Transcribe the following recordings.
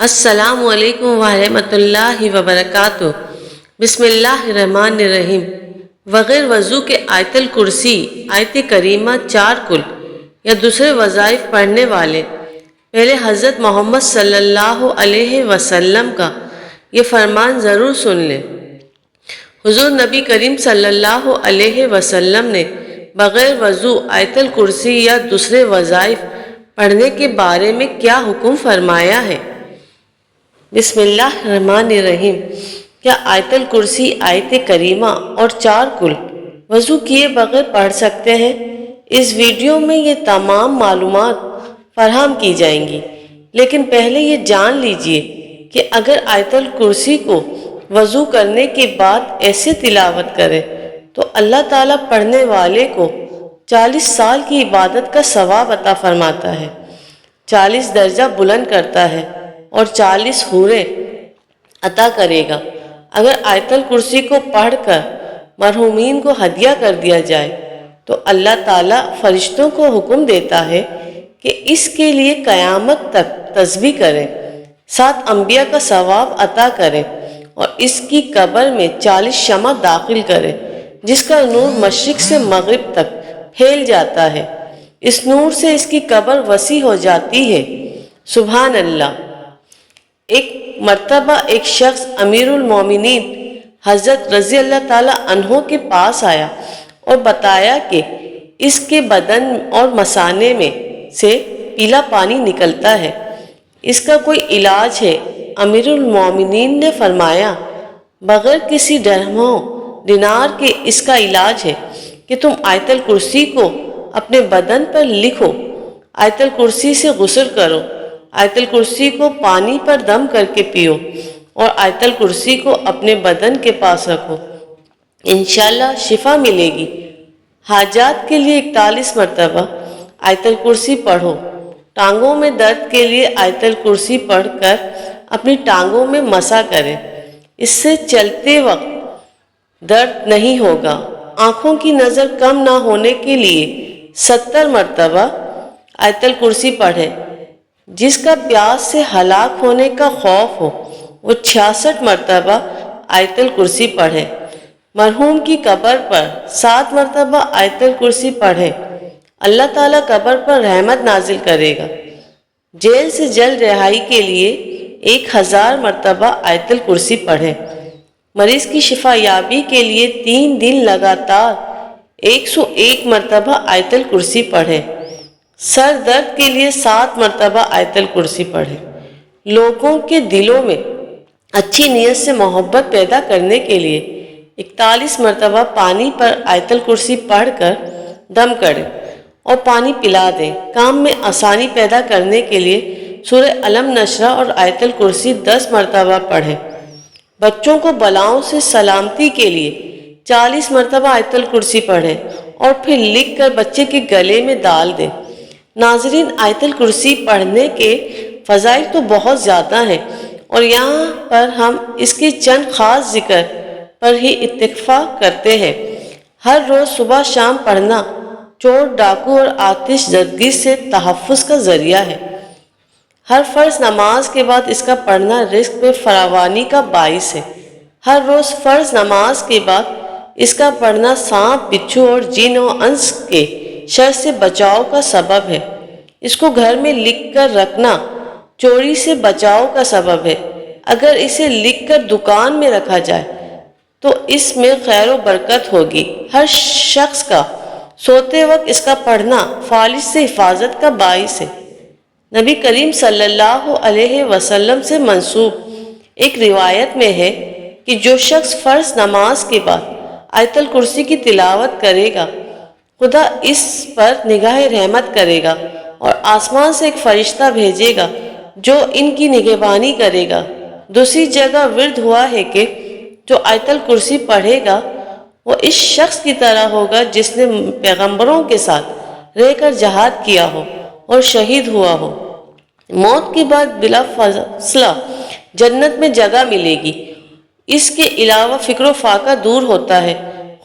السلام علیکم ورحمۃ اللہ وبرکاتہ۔ بسم اللہ الرحمن الرحیم۔ بغیر وضو کے آیت الکرسی، آیت کریمہ 4 کل یا دوسرے وظائف پڑھنے والے پہلے حضرت محمد صلی اللہ علیہ وسلم کا یہ فرمان ضرور سن لیں۔ حضور نبی کریم صلی اللہ علیہ وسلم نے بغیر وضو آیت الکرسی یا دوسرے وظائف پڑھنے کے بارے میں کیا حکم فرمایا ہے؟ بسم اللہ الرحمن الرحیم۔ کیا آیت الکرسی، آیت کریمہ اور 4 کل وضو کیے بغیر پڑھ سکتے ہیں؟ اس ویڈیو میں یہ تمام معلومات فراہم کی جائیں گی، لیکن پہلے یہ جان لیجئے کہ اگر آیت الکرسی کو وضو کرنے کے بعد ایسے تلاوت کرے تو اللہ تعالیٰ پڑھنے والے کو 40 سال کی عبادت کا ثواب عطا فرماتا ہے، 40 درجہ بلند کرتا ہے اور 40 حوریں عطا کرے گا۔ اگر آیت الکرسی کو پڑھ کر مرحومین کو ہدیہ کر دیا جائے تو اللہ تعالیٰ فرشتوں کو حکم دیتا ہے کہ اس کے لیے قیامت تک تسبیح کریں، 7 انبیاء کا ثواب عطا کریں اور اس کی قبر میں 40 شمع داخل کریں جس کا نور مشرق سے مغرب تک پھیل جاتا ہے۔ اس نور سے اس کی قبر وسیع ہو جاتی ہے۔ سبحان اللہ۔ ایک مرتبہ ایک شخص امیر المومنین حضرت رضی اللہ تعالیٰ عنہ کے پاس آیا اور بتایا کہ اس کے بدن اور مثانے میں سے پیلا پانی نکلتا ہے، اس کا کوئی علاج ہے؟ امیر المومنین نے فرمایا، بغیر کسی درہموں دینار کے اس کا علاج ہے کہ تم آیت الکرسی کو اپنے بدن پر لکھو، آیت الکرسی سے غسل کرو، آیت الکرسی کو پانی پر دم کر کے پیو اور آیت الکرسی کو اپنے بدن کے پاس رکھو، انشاءاللہ شفا ملے گی۔ حاجات کے لیے 41 مرتبہ آیت الکرسی پڑھو۔ ٹانگوں میں درد کے لیے آیت الکرسی پڑھ کر اپنی ٹانگوں میں مسح کریں، اس سے چلتے وقت درد نہیں ہوگا۔ آنکھوں کی نظر کم نہ ہونے کے لیے 70 مرتبہ آیت الکرسی پڑھیں۔ جس کا پیاس سے ہلاک ہونے کا خوف ہو وہ 66 مرتبہ آیت الکرسی پڑھے۔ مرحوم کی قبر پر 7 مرتبہ آیت الکرسی پڑھے، اللہ تعالیٰ قبر پر رحمت نازل کرے گا۔ جیل سے جلد رہائی کے لیے 1000 مرتبہ آیت الکرسی پڑھے۔ مریض کی شفا یابی کے لیے 3 دن لگاتار 101 مرتبہ آیت الکرسی پڑھے۔ سر درد کے لیے 7 مرتبہ آیت الکرسی پڑھیں۔ لوگوں کے دلوں میں اچھی نیت سے محبت پیدا کرنے کے لیے 41 مرتبہ پانی پر آیت الکرسی پڑھ کر دم کریں اور پانی پلا دیں۔ کام میں آسانی پیدا کرنے کے لیے سورہ علم نشرہ اور آیت الکرسی 10 مرتبہ پڑھیں۔ بچوں کو بلاؤں سے سلامتی کے لیے 40 مرتبہ آیت الکرسی پڑھیں اور پھر لکھ کر بچے کے گلے میں ڈال دیں۔ ناظرین، آیت الکرسی پڑھنے کے فضائل تو بہت زیادہ ہیں اور یہاں پر ہم اس کے چند خاص ذکر پر ہی اتفاق کرتے ہیں۔ ہر روز صبح شام پڑھنا چور، ڈاکو اور آتش زدگی سے تحفظ کا ذریعہ ہے۔ ہر فرض نماز کے بعد اس کا پڑھنا رزق میں فراوانی کا باعث ہے۔ ہر روز فرض نماز کے بعد اس کا پڑھنا سانپ، بچھو اور جن و انس کے شر سے بچاؤ کا سبب ہے۔ اس کو گھر میں لکھ کر رکھنا چوری سے بچاؤ کا سبب ہے۔ اگر اسے لکھ کر دکان میں رکھا جائے تو اس میں خیر و برکت ہوگی۔ ہر شخص کا سوتے وقت اس کا پڑھنا فالج سے حفاظت کا باعث ہے۔ نبی کریم صلی اللہ علیہ وسلم سے منسوب ایک روایت میں ہے کہ جو شخص فرض نماز کے بعد آیت الکرسی کی تلاوت کرے گا خدا اس پر نگاہ رحمت کرے گا اور آسمان سے ایک فرشتہ بھیجے گا جو ان کی نگہبانی کرے گا۔ دوسری جگہ ورد ہوا ہے کہ جو آیت الکرسی پڑھے گا وہ اس شخص کی طرح ہوگا جس نے پیغمبروں کے ساتھ رہ کر جہاد کیا ہو اور شہید ہوا ہو۔ موت کے بعد بلا فاصلہ جنت میں جگہ ملے گی۔ اس کے علاوہ فکر و فاقہ دور ہوتا ہے،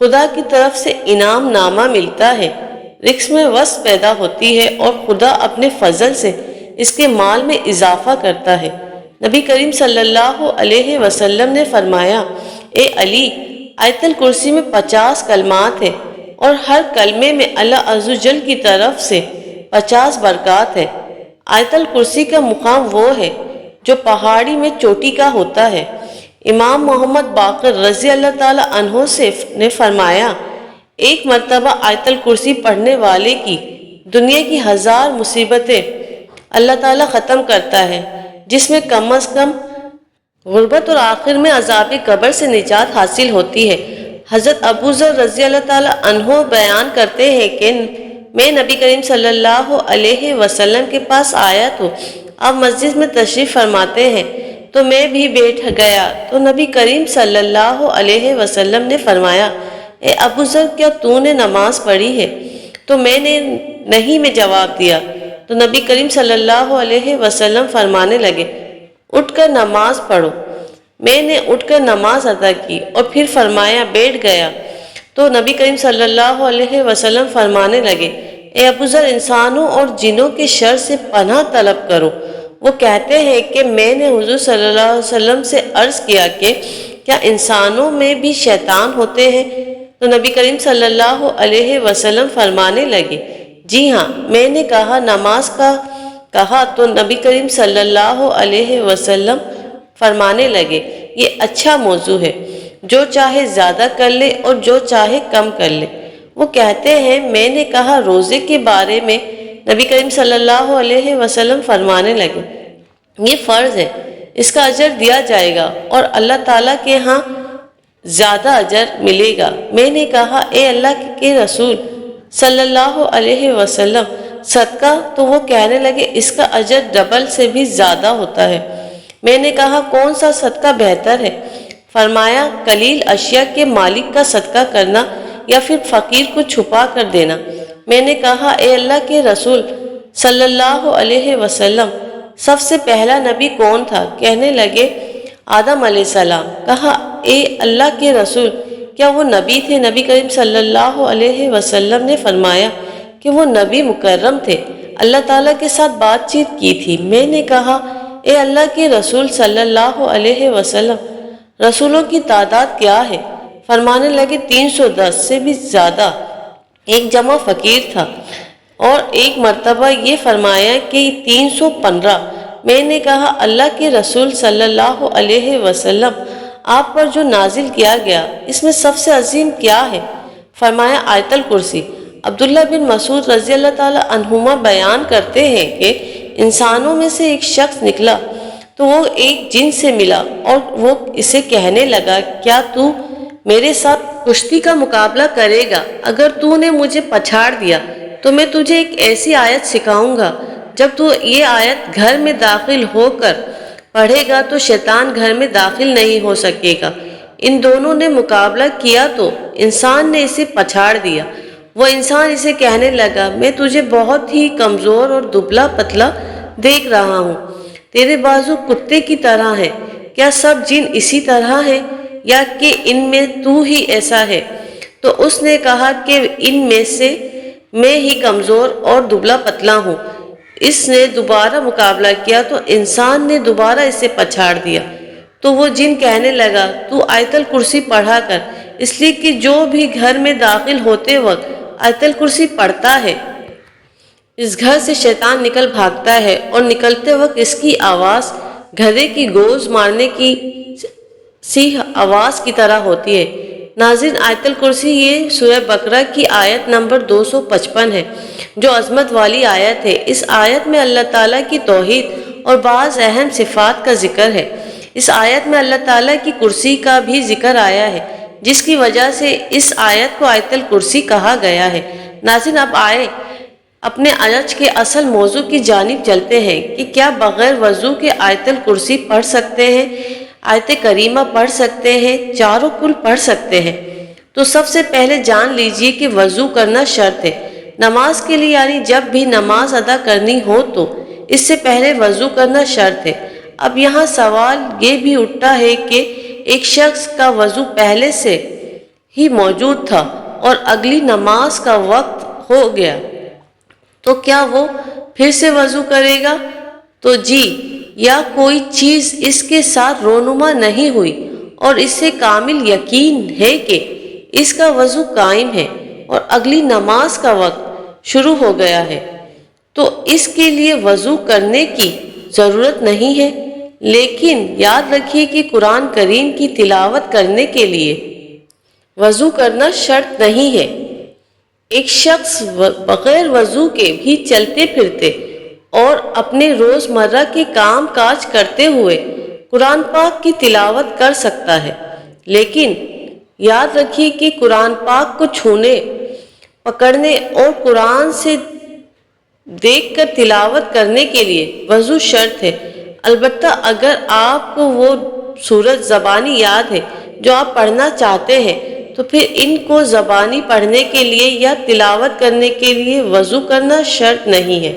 خدا کی طرف سے انعام نامہ ملتا ہے، رزق میں وسعت پیدا ہوتی ہے اور خدا اپنے فضل سے اس کے مال میں اضافہ کرتا ہے۔ نبی کریم صلی اللہ علیہ وسلم نے فرمایا، اے علی، آیت الکرسی میں 50 کلمات ہیں اور ہر کلمے میں اللہ عز و جل کی طرف سے 50 برکات ہے۔ آیت الکرسی کا مقام وہ ہے جو پہاڑی میں چوٹی کا ہوتا ہے۔ امام محمد باقر رضی اللہ تعالی عنہ نے فرمایا، ایک مرتبہ آیت الکرسی پڑھنے والے کی دنیا کی 1000 مصیبتیں اللہ تعالیٰ ختم کرتا ہے، جس میں کم از کم غربت اور آخر میں عذاب قبر سے نجات حاصل ہوتی ہے۔ حضرت ابو ذر رضی اللہ تعالیٰ عنہ بیان کرتے ہیں کہ میں نبی کریم صلی اللہ علیہ وسلم کے پاس آیا تو آپ مسجد میں تشریف فرماتے ہیں، تو میں بھی بیٹھ گیا تو نبی کریم صلی اللہ علیہ وسلم نے فرمایا، اے ابو ذر، کیا تو نے نماز پڑھی ہے؟ تو میں نے نہیں میں جواب دیا۔ تو نبی کریم صلی اللہ علیہ وسلم فرمانے لگے، اٹھ کر نماز پڑھو۔ میں نے اٹھ کر نماز ادا کی اور پھر فرمایا بیٹھ گیا۔ تو نبی کریم صلی اللہ علیہ وسلم فرمانے لگے، اے ابو ذر، انسانوں اور جنوں کے شر سے پناہ طلب کرو۔ وہ کہتے ہیں کہ میں نے حضور صلی اللہ علیہ وسلم سے عرض کیا کہ کیا انسانوں میں بھی شیطان ہوتے ہیں؟ تو نبی کریم صلی اللہ علیہ وسلم فرمانے لگے، جی ہاں۔ میں نے کہا نماز کا کہا تو نبی کریم صلی اللہ علیہ وسلم فرمانے لگے، یہ اچھا موضوع ہے، جو چاہے زیادہ کر لے اور جو چاہے کم کر لے۔ وہ کہتے ہیں میں نے کہا روزے کے بارے میں؟ نبی کریم صلی اللہ علیہ وسلم فرمانے لگے، یہ فرض ہے، اس کا اجر دیا جائے گا اور اللہ تعالیٰ کے ہاں زیادہ اجر ملے گا۔ میں نے کہا اے اللہ کے رسول صلی اللہ علیہ وسلم، صدقہ؟ تو وہ کہنے لگے اس کا اجر ڈبل سے بھی زیادہ ہوتا ہے۔ میں نے کہا کون سا صدقہ بہتر ہے؟ فرمایا قلیل اشیاء کے مالک کا صدقہ کرنا یا پھر فقیر کو چھپا کر دینا۔ میں نے کہا اے اللہ کے رسول صلی اللہ علیہ وسلم، سب سے پہلا نبی کون تھا؟ کہنے لگے آدم علیہ السلام۔ کہا اے اللہ کے رسول، کیا وہ نبی تھے؟ نبی کریم صلی اللہ علیہ وسلم نے فرمایا کہ وہ نبی مکرم تھے، اللہ تعالیٰ کے ساتھ بات چیت کی تھی۔ میں نے کہا اے اللہ کے رسول صلی اللہ علیہ وسلم، رسولوں کی تعداد کیا ہے؟ فرمانے لگے 310 سے بھی زیادہ۔ ایک جمع فقیر تھا اور ایک مرتبہ یہ فرمایا کہ 315۔ میں نے کہا اللہ کے رسول صلی اللہ علیہ وسلم، آپ پر جو نازل کیا گیا اس میں سب سے عظیم کیا ہے؟ فرمایا آیت الکرسی۔ عبداللہ بن مسعود رضی اللہ تعالی عنہما بیان کرتے ہیں کہ انسانوں میں سے ایک شخص نکلا تو وہ ایک جن سے ملا اور وہ اسے کہنے لگا، کیا تو میرے ساتھ کشتی کا مقابلہ کرے گا؟ اگر تو نے مجھے پچھاڑ دیا تو میں تجھے ایک ایسی آیت سکھاؤں گا، جب تو یہ آیت گھر میں داخل ہو کر پڑھے گا تو شیطان گھر میں داخل نہیں ہو سکے گا۔ ان دونوں نے مقابلہ کیا تو انسان نے اسے پچھاڑ دیا۔ وہ انسان اسے کہنے لگا، میں تجھے بہت ہی کمزور اور دبلا پتلا دیکھ رہا ہوں، تیرے بازو کتے کی طرح ہیں، کیا سب جن اسی طرح ہیں یا کہ ان میں تو ہی ایسا ہے؟ تو اس نے کہا کہ ان میں سے میں ہی کمزور اور دبلا پتلا ہوں۔ اس نے دوبارہ مقابلہ کیا تو انسان نے دوبارہ اسے پچھاڑ دیا۔ تو وہ جن کہنے لگا، تو آیت الکرسی پڑھا کر، اس لیے کہ جو بھی گھر میں داخل ہوتے وقت آیت الکرسی پڑھتا ہے اس گھر سے شیطان نکل بھاگتا ہے اور نکلتے وقت اس کی آواز گدھے کی گوز مارنے کی سی آواز کی طرح ہوتی ہے۔ ناظرین، آیت الکرسی یہ سورہ بقرہ کی آیت نمبر 255 ہے، جو عظمت والی آیت ہے۔ اس آیت میں اللہ تعالیٰ کی توحید اور بعض اہم صفات کا ذکر ہے۔ اس آیت میں اللہ تعالیٰ کی کرسی کا بھی ذکر آیا ہے، جس کی وجہ سے اس آیت کو آیت الکرسی کہا گیا ہے۔ ناظرین، اب آئے اپنے آج کے اصل موضوع کی جانب چلتے ہیں کہ کیا بغیر وضو کے آیت الکرسی پڑھ سکتے ہیں، آیت کریمہ پڑھ سکتے ہیں، چاروں کل پڑھ سکتے ہیں؟ تو سب سے پہلے جان لیجئے کہ وضو کرنا شرط ہے نماز کے لیے، یعنی جب بھی نماز ادا کرنی ہو تو اس سے پہلے وضو کرنا شرط ہے۔ اب یہاں سوال یہ بھی اٹھتا ہے کہ ایک شخص کا وضو پہلے سے ہی موجود تھا اور اگلی نماز کا وقت ہو گیا تو کیا وہ پھر سے وضو کرے گا؟ تو جی، یا کوئی چیز اس کے ساتھ رونما نہیں ہوئی اور اس سے کامل یقین ہے کہ اس کا وضو قائم ہے اور اگلی نماز کا وقت شروع ہو گیا ہے، تو اس کے لیے وضو کرنے کی ضرورت نہیں ہے۔ لیکن یاد رکھیے کہ قرآن کریم کی تلاوت کرنے کے لیے وضو کرنا شرط نہیں ہے۔ ایک شخص بغیر وضو کے بھی چلتے پھرتے اور اپنے روزمرہ کے کام کاج کرتے ہوئے قرآن پاک کی تلاوت کر سکتا ہے، لیکن یاد رکھیے کہ قرآن پاک کو چھونے، پکڑنے اور قرآن سے دیکھ کر تلاوت کرنے کے لیے وضو شرط ہے۔ البتہ اگر آپ کو وہ سورت زبانی یاد ہے جو آپ پڑھنا چاہتے ہیں تو پھر ان کو زبانی پڑھنے کے لیے یا تلاوت کرنے کے لیے وضو کرنا شرط نہیں ہے۔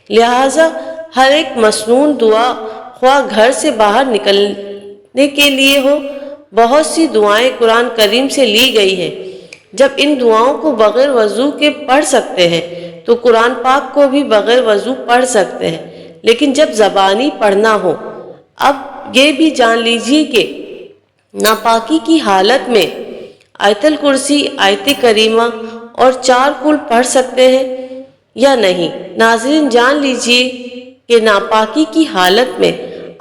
لہٰذا ہر ایک مسنون دعا، خواہ گھر سے باہر نکلنے کے لیے ہو، بہت سی دعائیں قرآن کریم سے لی گئی ہیں۔ جب ان دعاؤں کو بغیر وضو کے پڑھ سکتے ہیں تو قرآن پاک کو بھی بغیر وضو پڑھ سکتے ہیں، لیکن جب زبانی پڑھنا ہو، اب یہ بھی جان لیجیے کہ ناپاکی کی حالت میں آیت الکرسی، آیت کریمہ اور 4 کل پڑھ سکتے ہیں یا نہیں۔ ناظرین جان لیجیے کہ ناپاکی کی حالت میں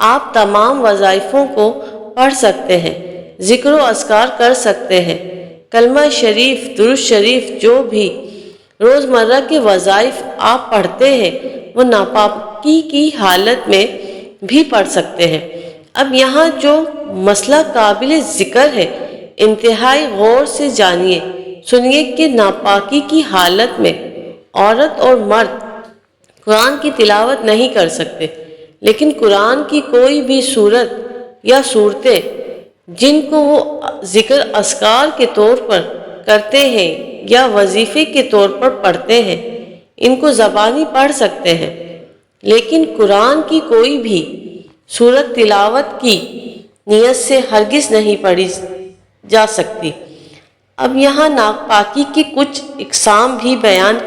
آپ تمام وظائفوں کو پڑھ سکتے ہیں، ذکر و اذکار کر سکتے ہیں، کلمہ شریف، درود شریف، جو بھی روزمرہ کے وظائف آپ پڑھتے ہیں وہ ناپاکی کی حالت میں بھی پڑھ سکتے ہیں۔ اب یہاں جو مسئلہ قابل ذکر ہے، انتہائی غور سے جانیے، سنیے کہ ناپاکی کی حالت میں عورت اور مرد قرآن کی تلاوت نہیں کر سکتے، لیکن قرآن کی کوئی بھی سورت یا صورتیں جن کو وہ ذکر اذکار کے طور پر کرتے ہیں یا وظیفے کے طور پر پڑھتے ہیں، ان کو زبانی پڑھ سکتے ہیں، لیکن قرآن کی کوئی بھی سورت تلاوت کی نیت سے ہرگز نہیں پڑھی جا سکتی۔ اب یہاں ناپاکی کی کچھ اقسام بھی بیان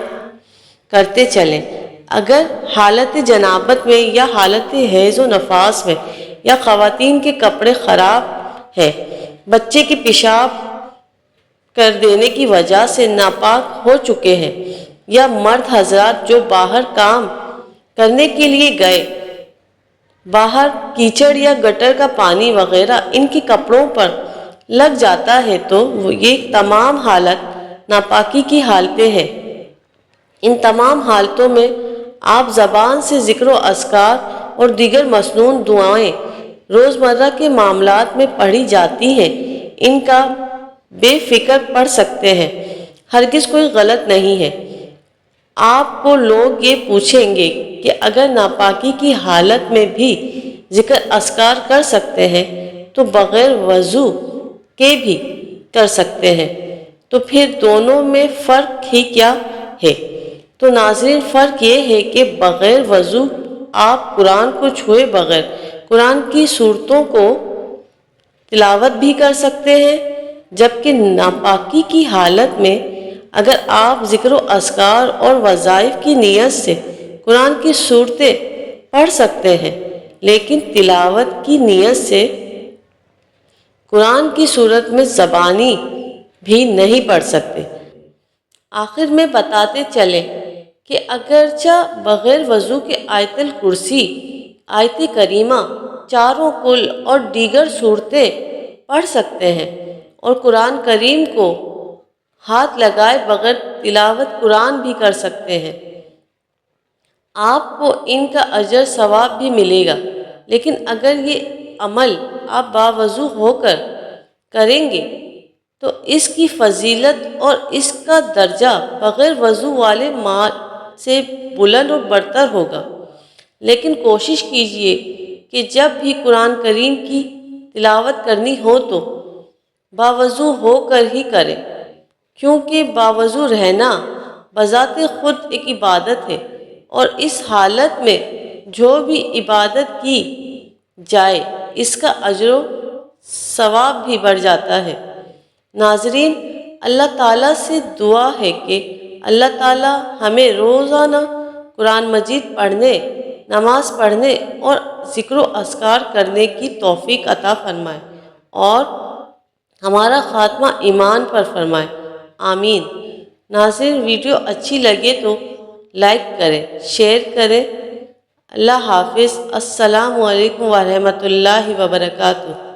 کرتے چلیں۔ اگر حالت جنابت میں یا حالت حیض و نفاس میں، یا خواتین کے کپڑے خراب ہیں، بچے کے پیشاب کر دینے کی وجہ سے ناپاک ہو چکے ہیں، یا مرد حضرات جو باہر کام کرنے کے لیے گئے، باہر کیچڑ یا گٹر کا پانی وغیرہ ان کے کپڑوں پر لگ جاتا ہے، تو یہ تمام حالت ناپاکی کی حالتیں ہیں۔ ان تمام حالتوں میں آپ زبان سے ذکر و اذکار اور دیگر مسنون دعائیں روزمرہ کے معاملات میں پڑھی جاتی ہیں، ان کا بے فکر پڑھ سکتے ہیں، ہرگز کوئی غلط نہیں ہے۔ آپ کو لوگ یہ پوچھیں گے کہ اگر ناپاکی کی حالت میں بھی ذکر اذکار کر سکتے ہیں تو بغیر وضو کے بھی کر سکتے ہیں، تو پھر دونوں میں فرق ہی کیا ہے؟ تو ناظرین، فرق یہ ہے کہ بغیر وضو آپ قرآن کو چھوئے بغیر قرآن کی صورتوں کو تلاوت بھی کر سکتے ہیں، جبکہ ناپاکی کی حالت میں اگر آپ ذکر و اذکار اور وظائف کی نیت سے قرآن کی صورتیں پڑھ سکتے ہیں، لیکن تلاوت کی نیت سے قرآن کی صورت میں زبانی بھی نہیں پڑھ سکتے۔ آخر میں بتاتے چلیں کہ اگرچہ بغیر وضو کے آیت الکرسی، آیت کریمہ، 4 کل اور دیگر صورتیں پڑھ سکتے ہیں اور قرآن کریم کو ہاتھ لگائے بغیر تلاوت قرآن بھی کر سکتے ہیں، آپ کو ان کا اجر ثواب بھی ملے گا، لیکن اگر یہ عمل آپ باوضو ہو کر کریں گے تو اس کی فضیلت اور اس کا درجہ بغیر وضو والے مال سے بلند اور برتر ہوگا۔ لیکن کوشش کیجئے کہ جب بھی قرآن کریم کی تلاوت کرنی ہو تو باوضو ہو کر ہی کریں، کیونکہ باوضو رہنا بذات خود ایک عبادت ہے، اور اس حالت میں جو بھی عبادت کی جائے اس کا اجر و ثواب بھی بڑھ جاتا ہے۔ ناظرین، اللہ تعالیٰ سے دعا ہے کہ اللہ تعالیٰ ہمیں روزانہ قرآن مجید پڑھنے نماز پڑھنے اور ذکر و اذکار کرنے کی توفیق عطا فرمائے اور ہمارا خاتمہ ایمان پر فرمائے، آمین۔ ناظرین، ویڈیو اچھی لگے تو لائک کریں، شیئر کریں۔ اللہ حافظ۔ السلام علیکم ورحمۃ اللہ وبرکاتہ۔